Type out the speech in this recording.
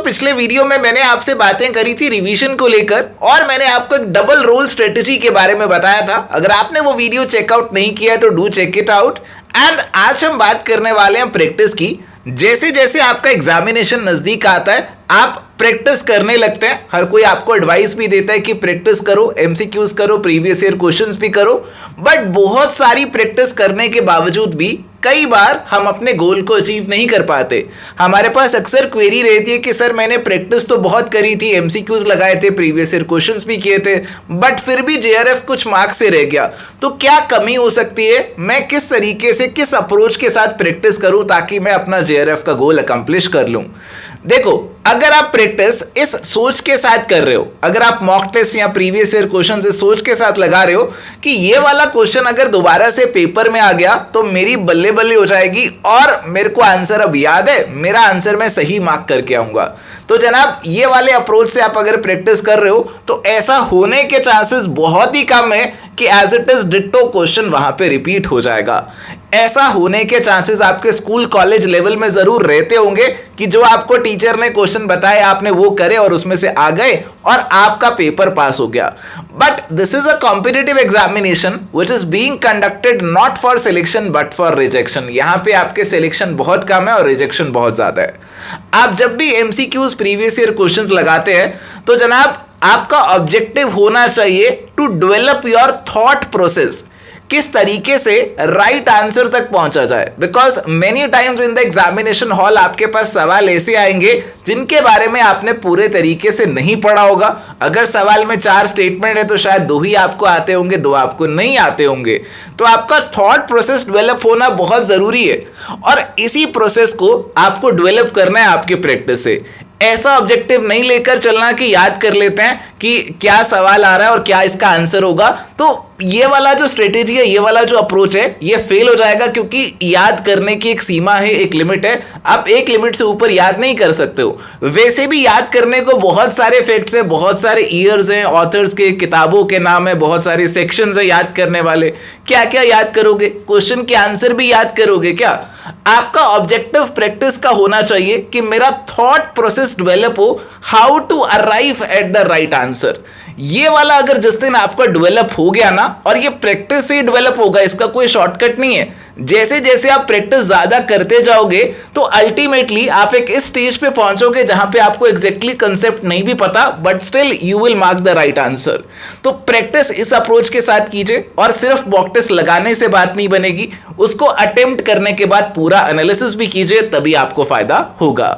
पिछले वीडियो में मैंने आपसे बातें करी थी रिवीजन को लेकर और मैंने आपको एक डबल रोल स्ट्रेटेजी के बारे में बताया था। अगर आपने वो वीडियो चेकआउट नहीं किया है तो do check it out. And आज हम बात करने वाले हैं प्रैक्टिस की। जैसे जैसे आपका एग्जामिनेशन नजदीक आता है आप प्रैक्टिस करने लगते हैं। हर कोई आपको एडवाइस भी देता है कि प्रैक्टिस करो, एमसीक्यूज करो, प्रीवियस ईयर क्वेश्चंस भी करो, बट बहुत सारी प्रैक्टिस करने के बावजूद भी कई बार हम अपने गोल को अचीव नहीं कर पाते। हमारे पास अक्सर क्वेरी रहती है कि सर मैंने प्रैक्टिस तो बहुत करी थी, एमसीक्यूज लगाए थे, प्रीवियस ईयर क्वेश्चंस भी किए थे, बट फिर भी जेआरएफ कुछ मार्क्स से रह गया। तो क्या कमी हो सकती है? मैं किस तरीके से, किस अप्रोच के साथ प्रैक्टिस करूं ताकि मैं अपना जेआरएफ का गोल अकम्प्लिश कर लूं? देखो, अगर आप प्रैक्टिस इस सोच के साथ कर रहे हो, अगर आप मॉक टेस्ट या प्रीवियस ईयर क्वेश्चन इस सोच के साथ लगा रहे हो कि ये वाला क्वेश्चन अगर दोबारा से पेपर में आ गया तो मेरी बल्ले बल्ले हो जाएगी और मेरे को आंसर अब याद है, मेरा आंसर मैं सही मार्क करके आऊंगा, तो जनाब ये वाले अप्रोच से आप अगर प्रैक्टिस कर रहे हो तो ऐसा होने के चांसेस बहुत ही कम है कि as it is ditto question वहां पे रिपीट हो जाएगा। ऐसा होने के चांसेस आपके स्कूल कॉलेज लेवल में जरूर रहते होंगे कि जो आपको टीचर ने क्वेश्चन बताए आपने वो करे और उसमें से आ गए और आपका पेपर पास हो गया। But this is a competitive examination which is being conducted not for selection but for rejection. यहां पे आपके सिलेक्शन बहुत कम है और रिजेक्शन बहुत ज्यादा है। आप जब भी एमसीक्यूज प्रीवियस ईयर क्वेश्चंस लगाते हैं तो जनाब आपका ऑब्जेक्टिव होना चाहिए to develop your thought process, किस तरीके से राइट आंसर तक पहुंचा जाए। Because many times in the examination hall आपके पास सवाल ऐसे आएंगे जिनके बारे में आपने पूरे तरीके से नहीं पढ़ा होगा। अगर सवाल में 4 स्टेटमेंट है तो शायद 2 ही आपको आते होंगे, 2 आपको नहीं आते होंगे। तो आपका थॉट प्रोसेस डेवलप होना बहुत जरूरी है और इसी प्रोसेस को आपको डेवलप करना है आपके प्रैक्टिस से। ऐसा ऑब्जेक्टिव नहीं लेकर चलना कि याद कर लेते हैं कि क्या सवाल आ रहा है और क्या इसका आंसर होगा। तो ये वाला जो स्ट्रेटेजी है, ये वाला जो अप्रोच है, ये फेल हो जाएगा क्योंकि याद करने की एक सीमा है, एक लिमिट है। आप एक लिमिट से ऊपर याद नहीं कर सकते हो। वैसे भी याद करने को बहुत सारे फैक्ट्स हैं, बहुत सारे ईयर्स हैं, ऑथर्स के किताबों के नाम है, बहुत सारे सेक्शंस हैं याद करने वाले। क्या क्या याद करोगे? क्वेश्चन के आंसर भी याद करोगे क्या? आपका ऑब्जेक्टिव प्रैक्टिस का होना चाहिए कि मेरा थॉट प्रोसेस डेवलप हो, how to arrive at the right answer. ये वाला अगर जिस दिन आपका डेवलप हो गया ना, और ये प्रैक्टिस से ही डेवलप होगा, इसका कोई शॉर्टकट नहीं है। जैसे जैसे आप प्रैक्टिस ज्यादा करते जाओगे तो अल्टीमेटली आप एक इस स्टेज पे पहुंचोगे जहां पे आपको एग्जैक्टली कंसेप्ट नहीं भी पता, but still you will mark the right answer. तो प्रैक्टिस इस अप्रोच के साथ कीजिए और सिर्फ मॉक टेस्ट लगाने से बात नहीं बनेगी, उसको अटेम्प्ट करने के बाद पूरा एनालिसिस भी कीजिए, तभी आपको फायदा होगा।